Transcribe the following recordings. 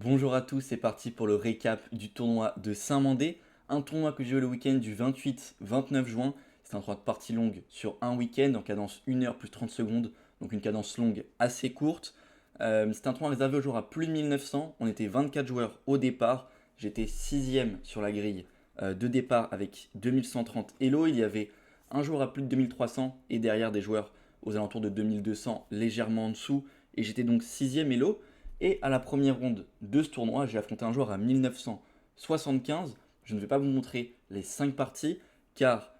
Bonjour à tous, c'est parti pour le récap du tournoi de Saint-Mandé. Un tournoi que j'ai eu le week-end du 28-29 juin. C'est un tournoi de partie longue sur un week-end en cadence 1 heure plus 30 secondes. Donc une cadence longue assez courte. C'est un tournoi réservé aux joueurs à plus de 1900. On était 24 joueurs au départ. J'étais 6ème sur la grille de départ avec 2130 Elo. Il y avait un joueur à plus de 2300 et derrière des joueurs aux alentours de 2200 légèrement en dessous. Et j'étais donc 6ème Elo. Et à la première ronde de ce tournoi, j'ai affronté un joueur à 1975. Je ne vais pas vous montrer les 5 parties, car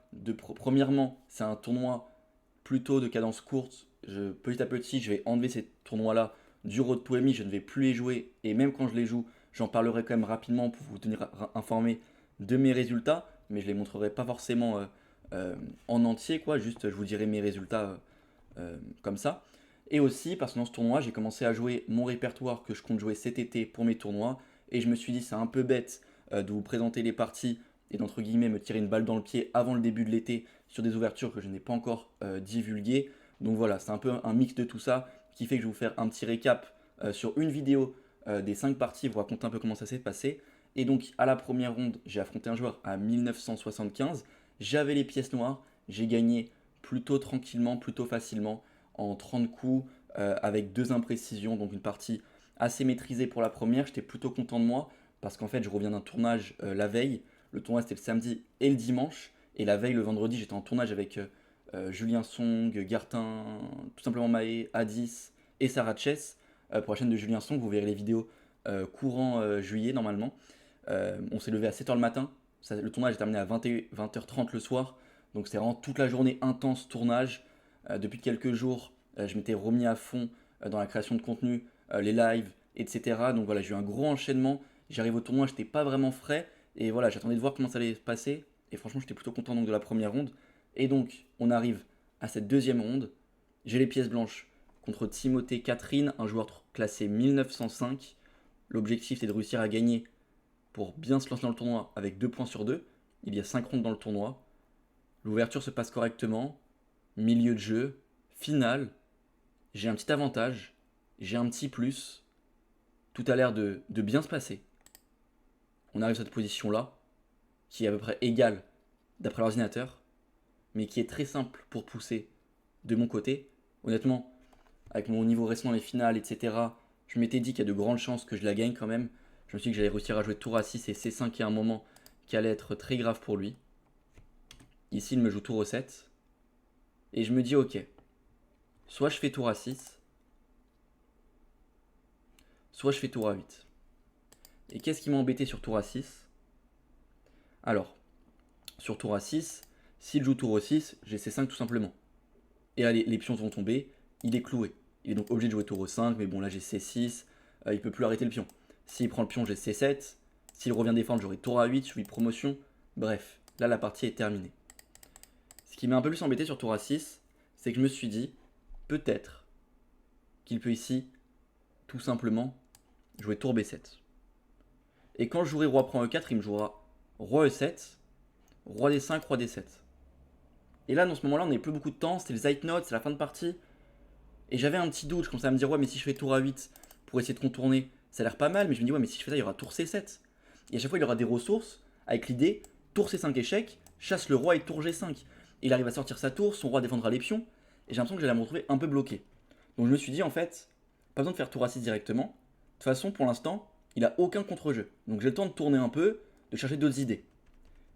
premièrement, c'est un tournoi plutôt de cadence courte. Petit à petit, je vais enlever ces tournois-là du Road to Emi. Je ne vais plus les jouer. Et même quand je les joue, j'en parlerai quand même rapidement pour vous tenir informé de mes résultats. Mais je ne les montrerai pas forcément en entier, quoi. Juste, je vous dirai mes résultats comme ça. Et aussi parce que dans ce tournoi, j'ai commencé à jouer mon répertoire que je compte jouer cet été pour mes tournois. Et je me suis dit, c'est un peu bête de vous présenter les parties et d'entre guillemets me tirer une balle dans le pied avant le début de l'été sur des ouvertures que je n'ai pas encore divulguées. Donc voilà, c'est un peu un mix de tout ça qui fait que je vais vous faire un petit récap sur une vidéo des 5 parties, vous raconter un peu comment ça s'est passé. Et donc à la première ronde, j'ai affronté un joueur à 1975. J'avais les pièces noires, j'ai gagné plutôt tranquillement, plutôt facilement en 30 coups avec 2 imprécisions, donc une partie assez maîtrisée pour la première. J'étais plutôt content de moi parce qu'en fait je reviens d'un tournage la veille. Le tournoi c'était le samedi et le dimanche. Et la veille, le vendredi, j'étais en tournage avec Julien Song, Gartin, tout simplement Maé, Hadis et Sarah Chess. Pour la chaîne de Julien Song, vous verrez les vidéos courant juillet normalement. On s'est levé à 7h le matin. Le tournage est terminé à 20h30 le soir. Donc c'est vraiment toute la journée intense tournage. Depuis quelques jours, je m'étais remis à fond dans la création de contenu, les lives, etc. Donc voilà, j'ai eu un gros enchaînement. J'arrive au tournoi, j'étais pas vraiment frais. Et voilà, j'attendais de voir comment ça allait se passer. Et franchement, j'étais plutôt content donc, de la première ronde. Et donc, on arrive à cette deuxième ronde. J'ai les pièces blanches contre Timothée Catherine, un joueur classé 1905. L'objectif, c'est de réussir à gagner pour bien se lancer dans le tournoi avec 2 points sur 2. Il y a 5 rondes dans le tournoi. L'ouverture se passe correctement. Milieu de jeu, finale, j'ai un petit avantage, j'ai un petit plus, tout a l'air de bien se passer. On arrive à cette position-là, qui est à peu près égale d'après l'ordinateur, mais qui est très simple pour pousser de mon côté. Honnêtement, avec mon niveau récent dans les finales, etc., je m'étais dit qu'il y a de grandes chances que je la gagne quand même. Je me suis dit que j'allais réussir à jouer tour à 6 et C5 à un moment qui allait être très grave pour lui. Ici, il me joue tour au 7. Et je me dis, ok, soit je fais tour à 6, soit je fais tour à 8. Et qu'est-ce qui m'a embêté sur tour à 6? Alors, sur tour à 6, s'il joue tour au 6, j'ai C5 tout simplement. Et là, les pions vont tomber, il est cloué. Il est donc obligé de jouer tour au 5, mais bon, là j'ai C6, il peut plus arrêter le pion. S'il prend le pion, j'ai C7. S'il revient défendre, j'aurai tour à 8, je suis promotion. Bref, là la partie est terminée. Ce qui m'a un peu plus embêté sur tour à 6, c'est que je me suis dit, peut-être qu'il peut ici, tout simplement, jouer tour B7. Et quand je jouerai roi prend E4, il me jouera roi E7, roi D5, roi D7. Et là, dans ce moment-là, on n'avait plus beaucoup de temps, c'était le Zeitnot, c'est la fin de partie. Et j'avais un petit doute, je commençais à me dire, ouais, mais si je fais tour A8 pour essayer de contourner, ça a l'air pas mal, mais je me dis, ouais, mais si je fais ça, il y aura tour C7. Et à chaque fois, il y aura des ressources avec l'idée, tour C5 échec, chasse le roi et tour G5. Et il arrive à sortir sa tour, son roi défendra les pions, et j'ai l'impression que j'allais me retrouver un peu bloqué. Donc je me suis dit, en fait, pas besoin de faire tour A6 directement. De toute façon, pour l'instant, il a aucun contre-jeu. Donc j'ai le temps de tourner un peu, de chercher d'autres idées.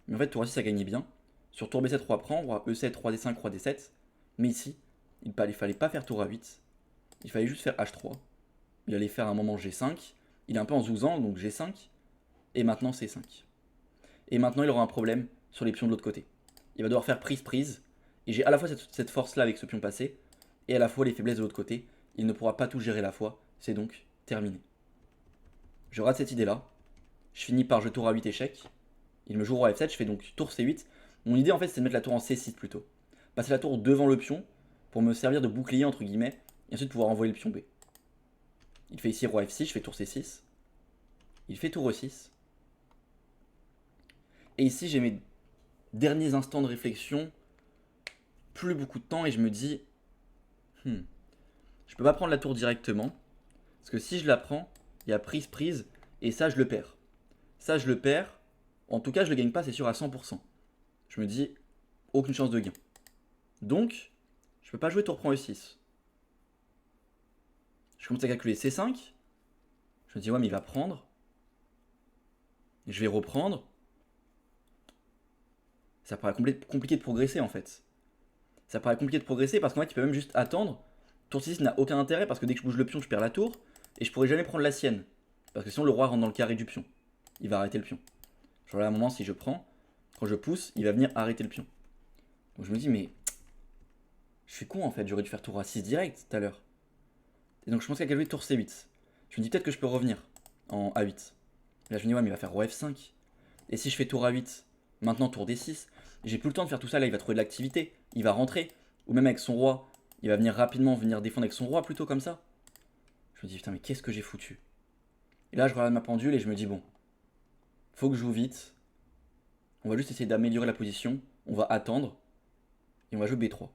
Mais en fait, tour A6, ça gagnait bien. Sur tour B7, roi prend, roi E7, roi D5, roi D7. Mais ici, il fallait pas faire tour A8. Il fallait juste faire H3. Il allait faire un moment G5. Il est un peu en zouzant, donc G5. Et maintenant C5. Et maintenant, il aura un problème sur les pions de l'autre côté. Il va devoir faire prise-prise. Et j'ai à la fois cette force-là avec ce pion passé, et à la fois les faiblesses de l'autre côté. Il ne pourra pas tout gérer à la fois. C'est donc terminé. Je rate cette idée-là. Je finis par jouer tour A8 échec. Il me joue roi F7, je fais donc tour C8. Mon idée en fait c'est de mettre la tour en C6 plutôt. Passer la tour devant le pion pour me servir de bouclier entre guillemets et ensuite pouvoir envoyer le pion B. Il fait ici roi F6, je fais tour C6. Il fait tour E6. Et ici j'ai mes derniers instants de réflexion, plus beaucoup de temps et je me dis je peux pas prendre la tour directement parce que si je la prends, il y a prise. Et ça, je le perds. Ça, je le perds. En tout cas, je le gagne pas, c'est sûr, à 100%. Je me dis, aucune chance de gain. Donc, je peux pas jouer tour prend E6. Je commence à calculer C5. Je me dis, ouais, mais il va prendre. Je vais reprendre. Ça paraît compliqué de progresser en fait. Ça paraît compliqué de progresser parce qu'en fait, il peut même juste attendre. Tour C6 n'a aucun intérêt parce que dès que je bouge le pion, je perds la tour. Et je pourrais jamais prendre la sienne. Parce que sinon, le roi rentre dans le carré du pion. Il va arrêter le pion. Genre là, à un moment, si je prends, quand je pousse, il va venir arrêter le pion. Donc je me dis, mais je suis con en fait, j'aurais dû faire tour A6 direct tout à l'heure. Et donc je pense qu'à calculer tour C8. Je me dis peut-être que je peux revenir en A8. Et là je me dis, ouais, mais il va faire roi F5. Et si je fais tour A8, maintenant tour D6, j'ai plus le temps de faire tout ça, là il va trouver de l'activité, il va rentrer. Ou même avec son roi, il va venir rapidement venir défendre avec son roi plutôt comme ça. Je me dis, putain, mais qu'est-ce que j'ai foutu. Et là je regarde ma pendule et je me dis, bon, faut que je joue vite. On va juste essayer d'améliorer la position, on va attendre, et on va jouer B3.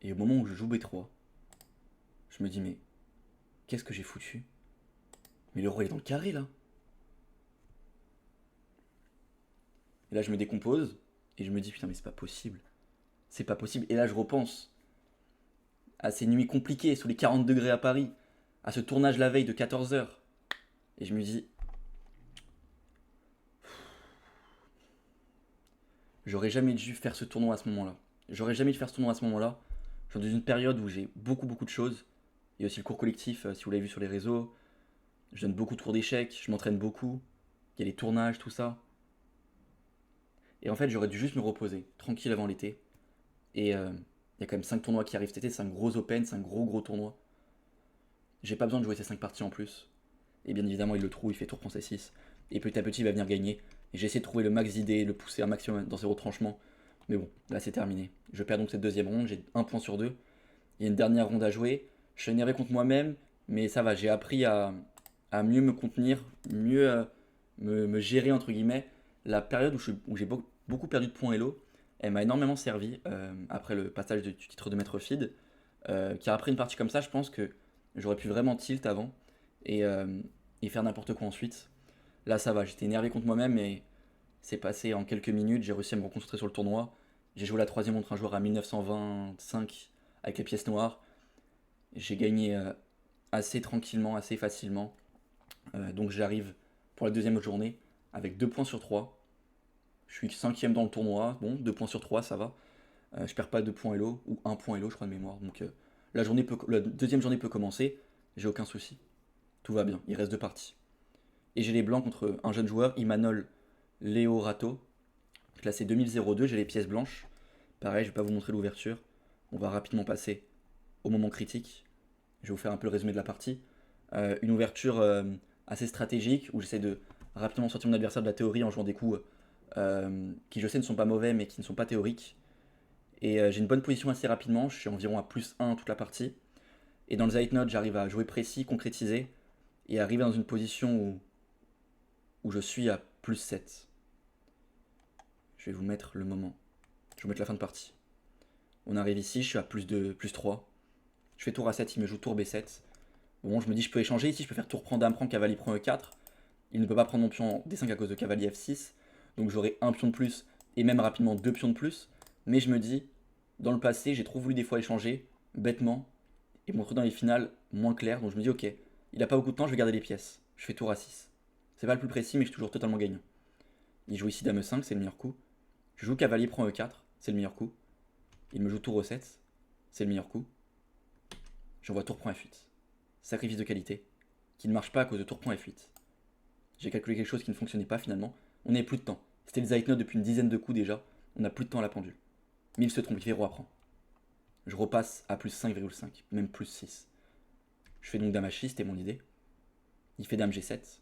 Et au moment où je joue B3, je me dis, mais qu'est-ce que j'ai foutu. Mais le roi est dans le carré là. Et là je me décompose, et je me dis, putain, mais c'est pas possible. C'est pas possible. Et là je repense à ces nuits compliquées sous les 40 degrés à Paris, à ce tournage la veille de 14 heures. Et je me dis, j'aurais jamais dû faire ce tournoi à ce moment-là. J'aurais jamais dû faire ce tournoi à ce moment-là. Je suis dans une période où j'ai beaucoup de choses. Il y a aussi le cours collectif, si vous l'avez vu sur les réseaux. Je donne beaucoup de cours d'échecs, je m'entraîne beaucoup. Il y a les tournages, tout ça. Et en fait, j'aurais dû juste me reposer, tranquille avant l'été. Et il y a quand même 5 tournois qui arrivent cet été, 5 gros Open, 5 gros tournois. J'ai pas besoin de jouer ces 5 parties en plus. Et bien évidemment, il le trouve, il fait tour prend C6. Et petit à petit, il va venir gagner. Et j'ai essayé de trouver le max d'idées, le pousser un maximum dans ses retranchements. Mais bon, là c'est terminé. Je perds donc cette deuxième ronde, j'ai un point sur deux. Il y a une dernière ronde à jouer. Je suis énervé contre moi-même, mais ça va, j'ai appris à mieux me contenir, mieux me gérer, entre guillemets. La période où j'ai beaucoup perdu de points Elo, elle m'a énormément servi après le passage du titre de maître feed. Car après une partie comme ça, je pense que j'aurais pu vraiment tilt avant et, euh, et faire n'importe quoi ensuite. Là, ça va, j'étais énervé contre moi-même, mais c'est passé en quelques minutes. J'ai réussi à me reconcentrer sur le tournoi. J'ai joué la troisième contre un joueur à 1925 avec les pièces noires. J'ai gagné assez tranquillement, assez facilement. Donc j'arrive pour la deuxième journée avec 2 points sur 3. Je suis cinquième dans le tournoi. Bon, 2 points sur 3, ça va. Je perds pas 2 points Elo, ou 1 point Elo, je crois, de mémoire. Donc la deuxième journée peut commencer. J'ai aucun souci. Tout va bien. Il reste 2 parties. Et j'ai les blancs contre un jeune joueur, Imanol Leorato, classé 2002. J'ai les pièces blanches. Pareil, je vais pas vous montrer l'ouverture. On va rapidement passer au moment critique. Je vais vous faire un peu le résumé de la partie. Une ouverture assez stratégique où j'essaie de rapidement sortir mon adversaire de la théorie en jouant des coups qui je sais ne sont pas mauvais mais qui ne sont pas théoriques. Et j'ai une bonne position assez rapidement, je suis environ à +1 toute la partie. Et dans le Zeitnot, j'arrive à jouer précis, concrétiser et arriver dans une position où je suis à +7. Je vais vous mettre le moment. Je vais vous mettre la fin de partie. On arrive ici, je suis à +3. Je fais tour A7, il me joue tour B7. Bon, je me dis, je peux échanger ici, je peux faire tour prend dame prend, cavalier prend E4. Il ne peut pas prendre mon pion D5 à cause de cavalier F6. Donc j'aurai un pion de plus et même rapidement 2 pions de plus. Mais je me dis, dans le passé, j'ai trop voulu des fois échanger, bêtement, et me retrouver dans les finales moins claires. Donc je me dis, ok, il a pas beaucoup de temps, je vais garder les pièces. Je fais tour A6. C'est pas le plus précis, mais je suis toujours totalement gagnant. Il joue ici dame E5, c'est le meilleur coup. Je joue cavalier prend E4, c'est le meilleur coup. Il me joue tour E7, c'est le meilleur coup. J'envoie tour prend F8. Sacrifice de qualité, qui ne marche pas à cause de tour prend F8. J'ai calculé quelque chose qui ne fonctionnait pas finalement. On n'avait plus de temps. C'était le Zeitnot depuis une dizaine de coups déjà. On n'a plus de temps à la pendule. Mais il se trompe, il fait roi prend. Je repasse à +5,5, même +6. Je fais donc dame H6, c'était mon idée. Il fait dame G7.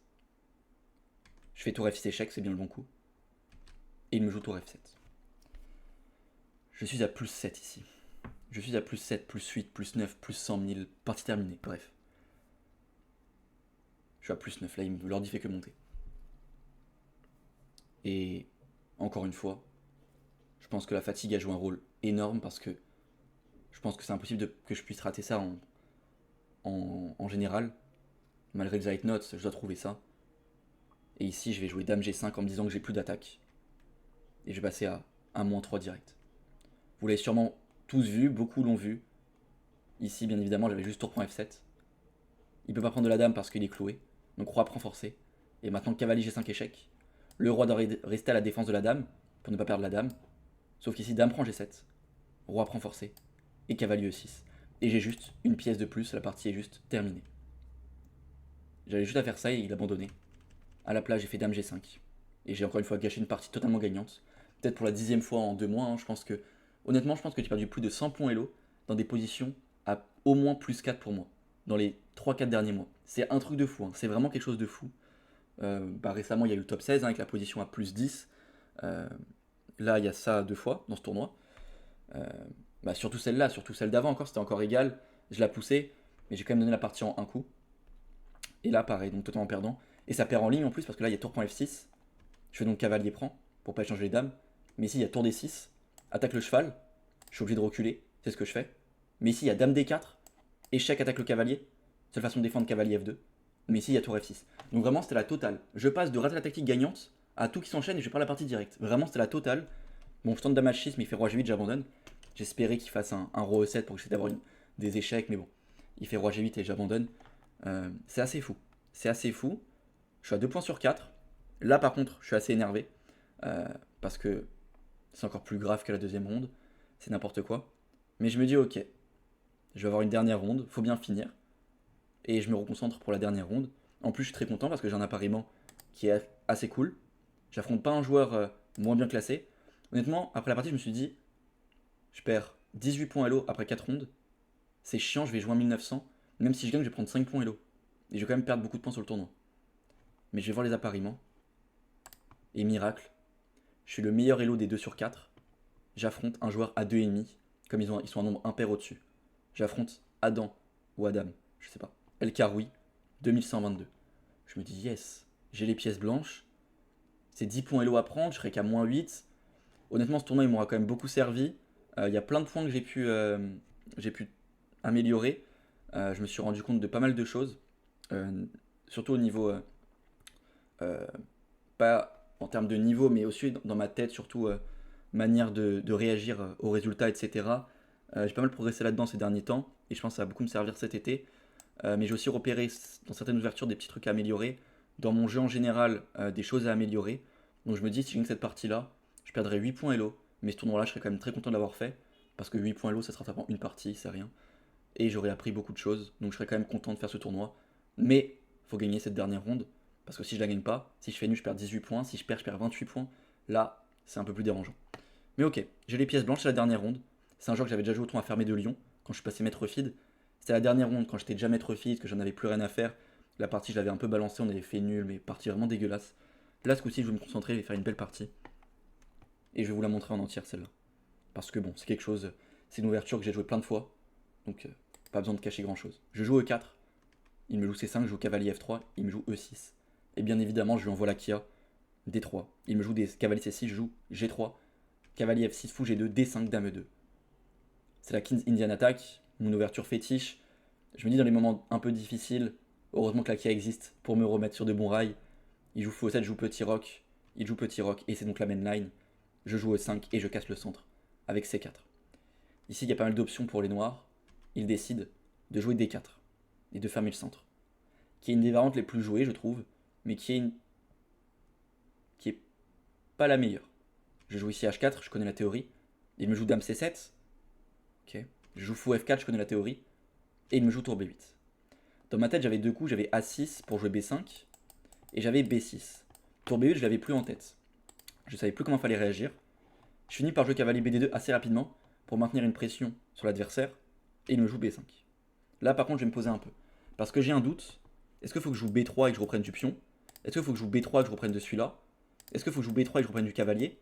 Je fais tour F6 échec, c'est bien le bon coup. Et il me joue tour F7. Je suis à +7 ici. Je suis à +7, +8, +9, +100 000. Partie terminée, bref. Je suis à +9, là l'ordi fait que monter. Et encore une fois, je pense que la fatigue a joué un rôle énorme parce que je pense que c'est impossible que je puisse rater ça en général. Malgré Xyte Notes, je dois trouver ça. Et ici, je vais jouer Dame G5 en me disant que j'ai plus d'attaque. Et je vais passer à 1-3 direct. Vous l'avez sûrement tous vu, beaucoup l'ont vu. Ici, bien évidemment, j'avais juste tour prend F7. Il peut pas prendre de la dame parce qu'il est cloué. Donc roi prend forcé. Et maintenant, cavalier G5 échec. Le roi doit rester à la défense de la dame pour ne pas perdre la dame. Sauf qu'ici, dame prend G7. Roi prend forcé. Et cavalier E6. Et j'ai juste une pièce de plus, la partie est juste terminée. J'avais juste à faire ça et il a abandonné. À la place, j'ai fait dame G5. Et j'ai encore une fois gâché une partie totalement gagnante. Peut-être pour la 10e fois en 2 mois. Je pense que, honnêtement, je pense que j'ai perdu plus de 100 points Elo dans des positions à au moins plus 4 pour moi. Dans les 3-4 derniers mois. C'est un truc de fou. C'est vraiment quelque chose de fou. Récemment, il y a eu le top 16 avec la position à plus 10. Là, il y a ça 2 fois dans ce tournoi. Surtout celle-là, surtout celle d'avant encore, c'était encore égal. Je l'ai poussé, mais j'ai quand même donné la partie en un coup. Et là, pareil, donc totalement perdant. Et ça perd en ligne en plus, parce que là, il y a tour prend F6. Je fais donc cavalier prend, pour pas échanger les dames. Mais ici, il y a tour D6, attaque le cheval. Je suis obligé de reculer, c'est ce que je fais. Mais ici, il y a dame D4, échec, attaque le cavalier. Seule façon de défendre cavalier F2. Mais ici, il y a tour F6. Donc vraiment, c'était la totale. Je passe de rater la tactique gagnante à tout qui s'enchaîne et je prends la partie directe. Vraiment, c'était la totale. Bon, je tente dame H6, mais il fait roi G8, j'abandonne. J'espérais qu'il fasse un roi E7 pour que j'essaie d'avoir des échecs, mais bon. Il fait roi G8 et j'abandonne. C'est assez fou. C'est assez fou. Je suis à 2 points sur 4. Là, par contre, je suis assez énervé. Parce que c'est encore plus grave que la deuxième ronde. C'est n'importe quoi. Mais je me dis, ok, je vais avoir une dernière ronde. Faut bien finir. Et je me reconcentre pour la dernière ronde. En plus, je suis très content parce que j'ai un appariement qui est assez cool. J'affronte pas un joueur moins bien classé. Honnêtement, après la partie, je me suis dit, je perds 18 points Elo après 4 rondes. C'est chiant, je vais jouer en 1900. Même si je gagne, je vais prendre 5 points Elo. Et je vais quand même perdre beaucoup de points sur le tournoi. Mais je vais voir les appariements. Et miracle, je suis le meilleur Elo des 2 sur 4. J'affronte un joueur à 2,5. Comme ils sont un nombre impair au-dessus. J'affronte Adam ou Adam, je sais pas. El Karoui, 2122. Je me dis yes, j'ai les pièces blanches. C'est 10 points Elo à prendre, je serai qu'à moins 8. Honnêtement, ce tournoi, il m'aura quand même beaucoup servi. Il y a plein de points que j'ai pu améliorer. Je me suis rendu compte de pas mal de choses. Surtout au niveau... pas en termes de niveau, mais aussi dans ma tête, surtout manière de réagir aux résultats, etc. J'ai pas mal progressé là-dedans ces derniers temps. Et je pense que ça va beaucoup me servir cet été. Mais j'ai aussi repéré dans certaines ouvertures des petits trucs à améliorer. Dans mon jeu en général, des choses à améliorer. Donc je me dis, si je gagne cette partie-là, je perdrai 8 points Elo. Mais ce tournoi-là, je serais quand même très content de l'avoir fait. Parce que 8 points Elo, ça sera simplement une partie, c'est rien. Et j'aurais appris beaucoup de choses. Donc je serais quand même content de faire ce tournoi. Mais il faut gagner cette dernière ronde. Parce que si je la gagne pas, si je fais nul, je perds 18 points. Si je perds 28 points. Là, c'est un peu plus dérangeant. Mais ok, j'ai les pièces blanches, c'est la dernière ronde. C'est un joueur que j'avais déjà joué au tournoi fermé de Lyon, quand je suis passé maître feed. C'était la dernière ronde, quand j'étais déjà maître feed, que j'en avais plus rien à faire. La partie, je l'avais un peu balancée, on avait fait nul, mais partie vraiment dégueulasse. Là, ce coup-ci, je vais me concentrer, je vais faire une belle partie. Et je vais vous la montrer en entière, celle-là. Parce que bon, c'est quelque chose, c'est une ouverture que j'ai joué plein de fois. Donc, pas besoin de cacher grand-chose. Je joue E4, il me joue C5, je joue cavalier F3, il me joue E6. Et bien évidemment, je lui envoie la Kia, D3. Il me joue des cavaliers C6, je joue G3, cavalier F6, fou G2, D5, dame E2. C'est la King's Indian Attack, mon ouverture fétiche. Je me dis dans les moments un peu difficiles, heureusement que la Kia existe pour me remettre sur de bons rails. Il joue fou E7, je joue petit rock, il joue petit rock, et c'est donc la main line. Je joue E5 et je casse le centre, avec C4. Ici, il y a pas mal d'options pour les noirs. Il décide de jouer D4, et de fermer le centre. Qui est une des variantes les plus jouées, je trouve, mais qui est pas la meilleure. Je joue ici H4, je connais la théorie. Il me joue Dame C7. Ok. Je joue fou F4, je connais la théorie. Et il me joue tour B8. Dans ma tête, j'avais deux coups. J'avais A6 pour jouer B5. Et j'avais B6. Tour B8, je l'avais plus en tête. Je savais plus comment fallait réagir. Je finis par jouer cavalier BD2 assez rapidement pour maintenir une pression sur l'adversaire. Et il me joue B5. Là, par contre, je vais me poser un peu. Parce que j'ai un doute. Est-ce qu'il faut que je joue B3 et que je reprenne du pion? Est-ce qu'il faut que je joue B3 et que je reprenne de celui-là? Est-ce qu'il faut que je joue B3 et que je reprenne du cavalier?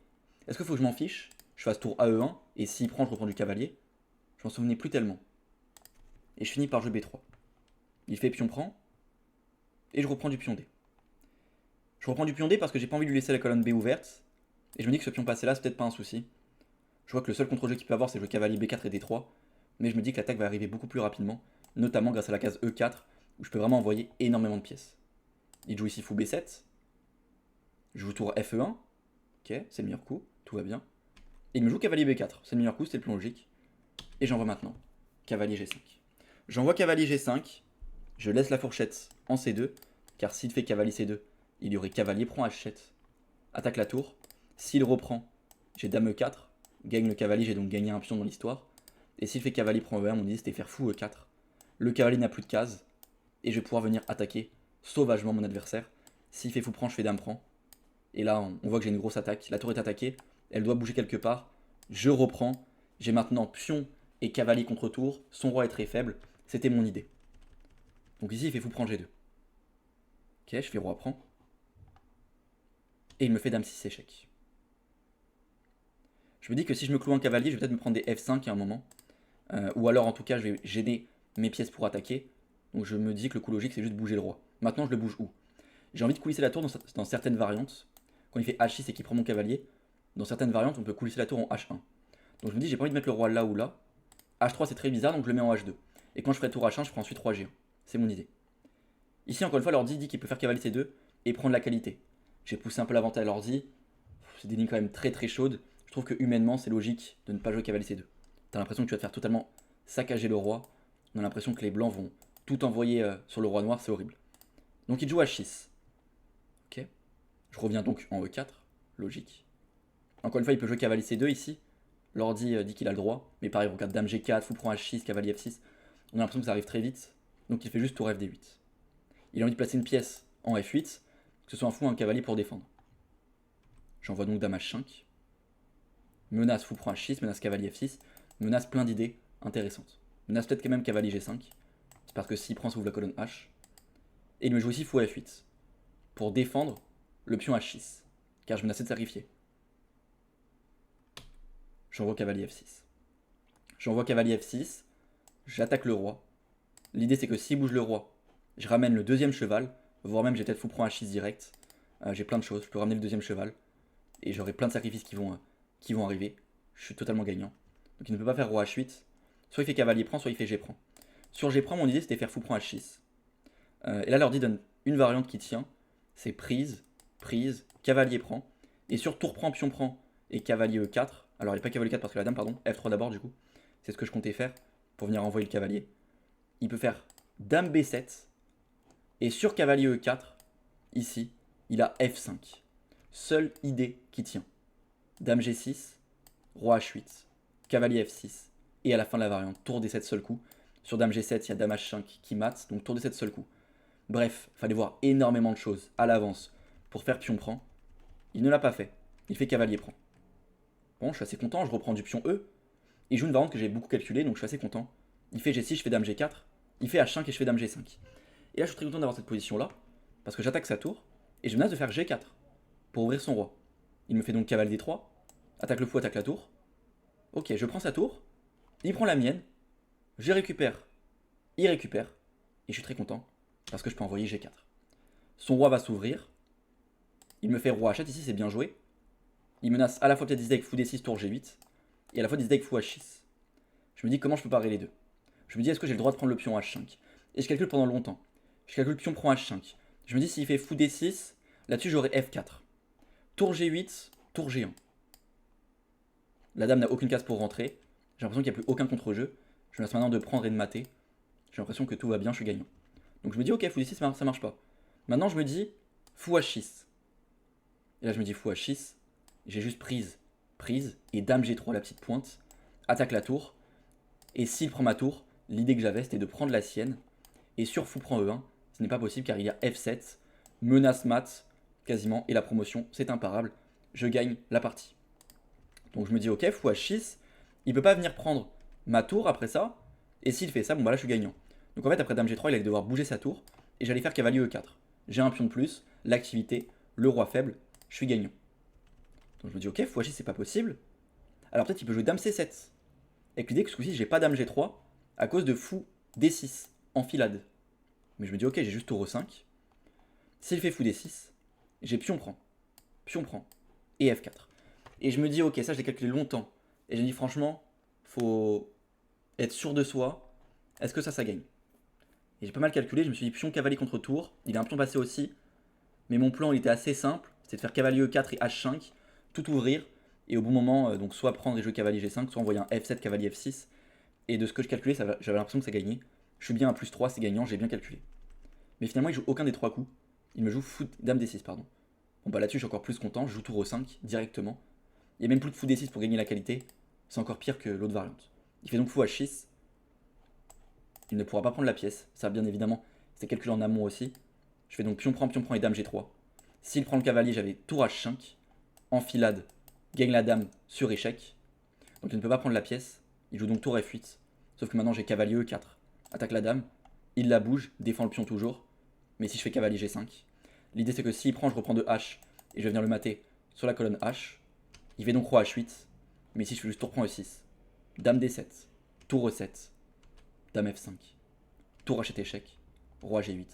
Est-ce qu'il faut que je m'en fiche? Je fasse tour AE1 et s'il prend, je reprends du cavalier. Je m'en souvenais plus tellement. Et je finis par jouer B3. Il fait pion prend. Et je reprends du pion D. Je reprends du pion D parce que j'ai pas envie de lui laisser la colonne B ouverte. Et je me dis que ce pion passé là, c'est peut-être pas un souci. Je vois que le seul contre-jeu qu'il peut avoir, c'est jouer cavalier B4 et D3. Mais je me dis que l'attaque va arriver beaucoup plus rapidement. Notamment grâce à la case E4 où je peux vraiment envoyer énormément de pièces. Il joue ici fou B7. Je joue tour FE1. Ok, c'est le meilleur coup, tout va bien. Et il me joue cavalier B4, c'est le meilleur coup, c'était le plus logique. Et j'envoie maintenant cavalier G5. J'envoie cavalier G5, je laisse la fourchette en C2, car s'il fait cavalier C2, il y aurait cavalier prend H7, attaque la tour. S'il reprend, j'ai dame E4, gagne le cavalier, j'ai donc gagné un pion dans l'histoire. Et s'il fait cavalier prend E1, mon idée c'était faire fou E4. Le cavalier n'a plus de cases, et je vais pouvoir venir attaquer sauvagement mon adversaire. S'il fait fou prend, je fais dame prend. Et là, on voit que j'ai une grosse attaque. La tour est attaquée, elle doit bouger quelque part. Je reprends. J'ai maintenant pion et cavalier contre tour. Son roi est très faible. C'était mon idée. Donc ici, il fait fou prend G2. Ok, je fais roi prend. Et il me fait dame 6 échec. Je me dis que si je me cloue un cavalier, je vais peut-être me prendre des F5 à un moment. Ou alors, en tout cas, je vais gêner mes pièces pour attaquer. Donc je me dis que le coup logique, c'est juste bouger le roi. Maintenant, je le bouge où? J'ai envie de coulisser la tour dans certaines variantes. Quand il fait H6 et qu'il prend mon cavalier, dans certaines variantes, on peut coulisser la tour en H1. Donc je me dis, j'ai pas envie de mettre le roi là ou là. H3, c'est très bizarre, donc je le mets en H2. Et quand je ferai tour H1, je ferai ensuite roi G1. C'est mon idée. Ici, encore une fois, l'ordi dit qu'il peut faire cavalier C2 et prendre la qualité. J'ai poussé un peu l'avantage à l'ordi. C'est des lignes quand même très très chaudes. Je trouve que humainement, c'est logique de ne pas jouer cavalier C2. T'as l'impression que tu vas te faire totalement saccager le roi. On a l'impression que les blancs vont tout envoyer sur le roi noir, c'est horrible. Donc il joue H6. Ok. Je reviens donc en E4, logique. Encore une fois, il peut jouer cavalier C2 ici. L'ordi dit qu'il a le droit, mais pareil, regarde dame G4, fou prend H6, cavalier F6. On a l'impression que ça arrive très vite, donc il fait juste tour FD8. Il a envie de placer une pièce en F8, que ce soit un fou ou un cavalier pour défendre. J'envoie donc dame H5. Menace fou prend H6, menace cavalier F6, menace plein d'idées intéressantes. Menace peut-être quand même cavalier G5, c'est parce que s'il prend, ça ouvre la colonne H. Et il me joue ici fou F8, pour défendre le pion H6, car je menaçais de sacrifier. J'envoie cavalier F6. J'envoie cavalier F6, j'attaque le roi. L'idée c'est que s'il bouge le roi, je ramène le deuxième cheval, voire même j'ai peut-être fou prend H6 direct. J'ai plein de choses, je peux ramener le deuxième cheval, et j'aurai plein de sacrifices qui vont arriver. Je suis totalement gagnant. Donc il ne peut pas faire roi H8, soit il fait cavalier prend, soit il fait G prend. Sur G prend, mon idée c'était faire fou prend H6. Et là l'ordi donne une variante qui tient, c'est prise, prise, cavalier prend, et sur tour prend, pion prend, et cavalier E4, alors il n'y a pas cavalier 4 parce que la dame, pardon, F3 d'abord du coup, c'est ce que je comptais faire pour venir envoyer le cavalier. Il peut faire dame B7, et sur cavalier E4, ici, il a F5. Seule idée qui tient. Dame G6, roi H8, cavalier F6, et à la fin de la variante, tour D7 seul coup. Sur dame G7, il y a dame H5 qui mate, donc tour D7 seul coup. Bref, il fallait voir énormément de choses à l'avance pour faire pion prend. Il ne l'a pas fait, il fait cavalier prend. Bon, je suis assez content, je reprends du pion E. Il joue une variante que j'ai beaucoup calculée, donc je suis assez content. Il fait G6, je fais dame G4. Il fait H5 et je fais dame G5. Et là, je suis très content d'avoir cette position-là, parce que j'attaque sa tour, et je menace de faire G4, pour ouvrir son roi. Il me fait donc cavalier D3, attaque le fou, attaque la tour. Ok, je prends sa tour, il prend la mienne, je récupère, il récupère, et je suis très content, parce que je peux envoyer G4. Son roi va s'ouvrir, il me fait roi H7, ici c'est bien joué. Il menace à la fois peut-être décider avec fou D6, tour G8, et à la fois décider avec fou H6. Je me dis comment je peux parer les deux. Je me dis est-ce que j'ai le droit de prendre le pion H5. Et je calcule pendant longtemps. Je calcule pion prend H5. Je me dis s'il fait fou D6, là-dessus j'aurai F4. Tour G8, tour G1. La dame n'a aucune case pour rentrer. J'ai l'impression qu'il n'y a plus aucun contre-jeu. Je me laisse maintenant de prendre et de mater. J'ai l'impression que tout va bien, je suis gagnant. Donc je me dis ok, fou D6 ça marche pas. Maintenant je me dis fou H6. Et là je me dis fou H6. J'ai juste prise, prise, et dame G3 la petite pointe. Attaque la tour. Et s'il prend ma tour, l'idée que j'avais c'était de prendre la sienne. Et sur fou prend E1, ce n'est pas possible car il y a F7, menace mat, quasiment, et la promotion, c'est imparable. Je gagne la partie. Donc je me dis ok, fou H6, il peut pas venir prendre ma tour après ça, et s'il fait ça, bon bah là je suis gagnant. Donc en fait après dame G3, il allait devoir bouger sa tour, et j'allais faire cavalier E4. J'ai un pion de plus, l'activité, le roi faible, je suis gagnant. Donc je me dis ok, fou H6 c'est pas possible. Alors peut-être il peut jouer dame C7. Avec l'idée que ce coup-ci j'ai pas dame G3 à cause de fou D6, enfilade. Mais je me dis ok, j'ai juste tour E5. S'il fait fou D6, j'ai pion prend, et F4. Et je me dis ok, ça j'ai calculé longtemps. Et je me dis franchement, faut être sûr de soi. Est-ce que ça gagne? Et j'ai pas mal calculé, je me suis dit pion cavalier contre tour, il a un pion passé aussi, mais mon plan il était assez simple, c'était de faire cavalier E4 et H5, tout ouvrir, et au bon moment, donc soit prendre et jouer cavalier G5, soit envoyer un F7, cavalier F6, et de ce que je calculais, j'avais l'impression que ça gagnait. Je suis bien à +3, c'est gagnant, j'ai bien calculé. Mais finalement, il joue aucun des 3 coups, il me joue fou, dame D6, pardon. Bon bah là-dessus, je suis encore plus content, je joue tour E5 directement. Il y a même plus de fou D6 pour gagner la qualité, c'est encore pire que l'autre variante. Il fait donc fou H6, il ne pourra pas prendre la pièce, ça bien évidemment, c'est calculé en amont aussi. Je fais donc pion prend et dame G3. S'il prend le cavalier, j'avais tour H5, enfilade, gagne la dame sur échec. Donc il ne peut pas prendre la pièce, il joue donc tour F8. Sauf que maintenant j'ai cavalier E4, attaque la dame, il la bouge, défend le pion toujours. Mais si je fais cavalier G5, l'idée c'est que s'il prend, je reprends de H et je vais venir le mater sur la colonne H. Il fait donc roi H8, mais si je fais juste tour prend E6, dame D7, tour E7, dame F5, tour H7 échec, roi G8,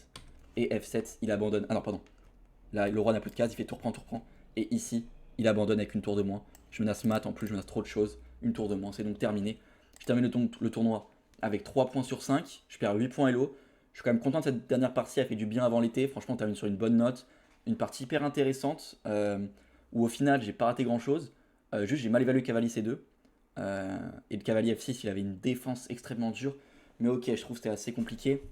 et F7, il abandonne. Ah non, pardon. Là, le roi n'a plus de case, il fait tour prend, et ici, il abandonne avec une tour de moins. Je menace mat, en plus je menace trop de choses, une tour de moins, c'est donc terminé. Je termine le tournoi avec 3 points sur 5, je perds 8 points Elo. Je suis quand même content de cette dernière partie, elle fait du bien avant l'été, franchement on termine sur une bonne note. Une partie hyper intéressante, où au final j'ai pas raté grand chose, juste j'ai mal évalué cavalier C2, et le cavalier F6 il avait une défense extrêmement dure, mais ok je trouve que c'était assez compliqué.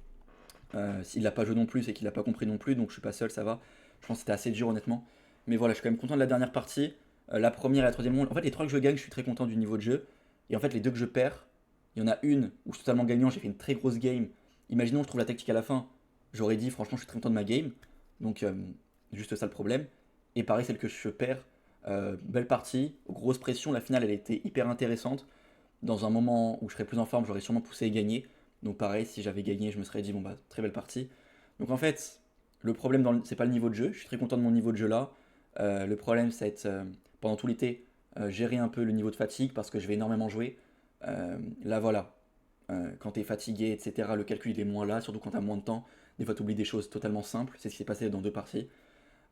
S'il l'a pas joué non plus, c'est qu'il l'a pas compris non plus, donc je suis pas seul, ça va. Je pense que c'était assez dur honnêtement. Mais voilà, je suis quand même content de la dernière partie. La première et la troisième monde. En fait, les 3 que je gagne, je suis très content du niveau de jeu. Et en fait, les 2 que je perds, il y en a une où je suis totalement gagnant, j'ai fait une très grosse game. Imaginons, je trouve la tactique à la fin. J'aurais dit, franchement, je suis très content de ma game. Donc, juste ça le problème. Et pareil, celle que je perds, belle partie, grosse pression. La finale, elle était hyper intéressante. Dans un moment où je serais plus en forme, j'aurais sûrement poussé et gagné. Donc pareil, si j'avais gagné, je me serais dit, bon bah, très belle partie. Donc en fait, le problème, c'est pas le niveau de jeu. Je suis très content de mon niveau de jeu là. Le problème, c'est être, pendant tout l'été, gérer un peu le niveau de fatigue parce que je vais énormément jouer. Là, voilà. Quand tu es fatigué, etc., le calcul il est moins là, surtout quand tu as moins de temps. Des fois, tu oublies des choses totalement simples. C'est ce qui s'est passé dans 2 parties.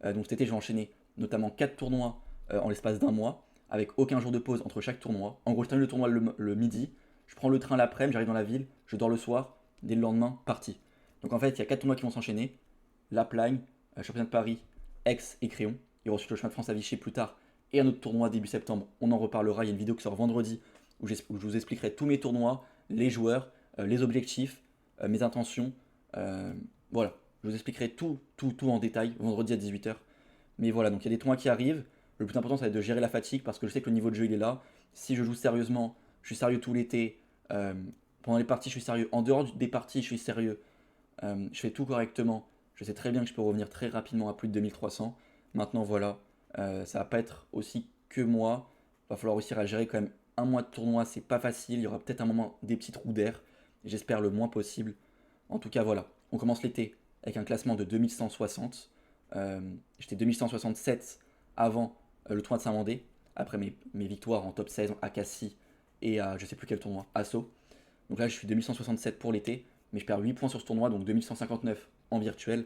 Donc cet été, j'ai enchaîné notamment 4 tournois en l'espace d'un mois, avec aucun jour de pause entre chaque tournoi. En gros, je termine le tournoi le midi, je prends le train l'après-midi, j'arrive dans la ville, je dors le soir, dès le lendemain, parti. Donc en fait, il y a 4 tournois qui vont s'enchaîner. La Plagne, Championnat de Paris, Aix et Créon. Il y aura ensuite le chemin de France à Vichy plus tard, et un autre tournoi début septembre. On en reparlera, il y a une vidéo qui sort vendredi où je vous expliquerai tous mes tournois, les joueurs, les objectifs, mes intentions. Voilà, je vous expliquerai tout en détail vendredi à 18h. Mais voilà, donc il y a des tournois qui arrivent. Le plus important, ça va être de gérer la fatigue parce que je sais que le niveau de jeu, il est là. Si je joue sérieusement, je suis sérieux tout l'été. Pendant les parties, je suis sérieux. En dehors des parties, je suis sérieux. Je fais tout correctement. Je sais très bien que je peux revenir très rapidement à plus de 2300. Maintenant, voilà, ça va pas être aussi que moi. Va falloir réussir à gérer quand même un mois de tournoi. C'est pas facile. Il y aura peut-être un moment des petits trous d'air. J'espère le moins possible. En tout cas, voilà. On commence l'été avec un classement de 2160. J'étais 2167 avant le tournoi de Saint-Mandé, après mes victoires en top 16 à Cassis et à je sais plus quel tournoi, Asso. Donc là, je suis 2167 pour l'été, mais je perds 8 points sur ce tournoi, donc 2159 en virtuel.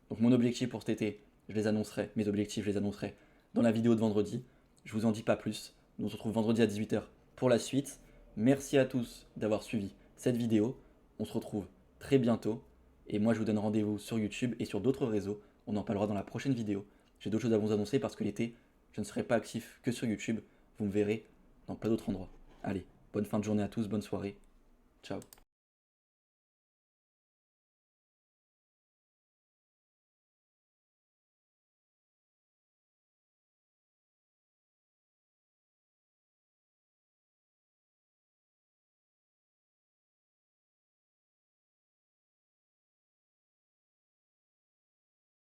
Donc mon objectif pour cet été, je les annoncerai, mes objectifs, je les annoncerai dans la vidéo de vendredi. Je vous en dis pas plus. Nous on se retrouve vendredi à 18h pour la suite. Merci à tous d'avoir suivi cette vidéo. On se retrouve très bientôt. Et moi, je vous donne rendez-vous sur YouTube et sur d'autres réseaux. On en parlera dans la prochaine vidéo. J'ai d'autres choses à vous annoncer parce que l'été, je ne serai pas actif que sur YouTube. Vous me verrez dans plein d'autres endroits. Allez, bonne fin de journée à tous, bonne soirée. Ciao.